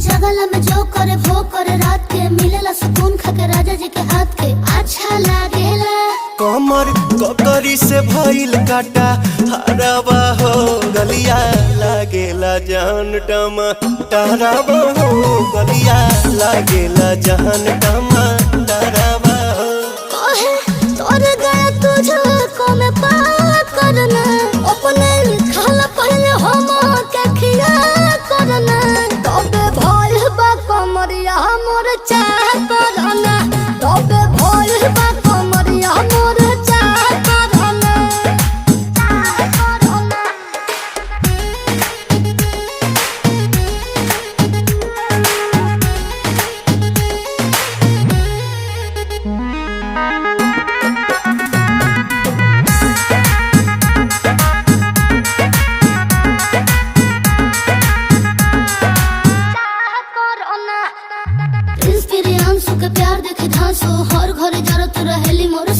जगला में जो करे वो करे रात के मिलेला सुकून खाके राजा जी के हाथ के अच्छा लागेला। कमर ककरी से भइल काटा हराबा हो गलिया लागेला जान टमाटराबा हो गलिया लागेला जान टमाटराबा हो। कहे तोर गया तुझको मैं पार करना अपने खाला पहले हम के खिया करना तबे भइल बा कमरिया मोर चाह करना तबे भइल बा कमरिया मोर चाह करना चाह करना। प्रिंस प्रियांशु के प्यार देखे धांसो हर घरे जरूरत रहेली मोर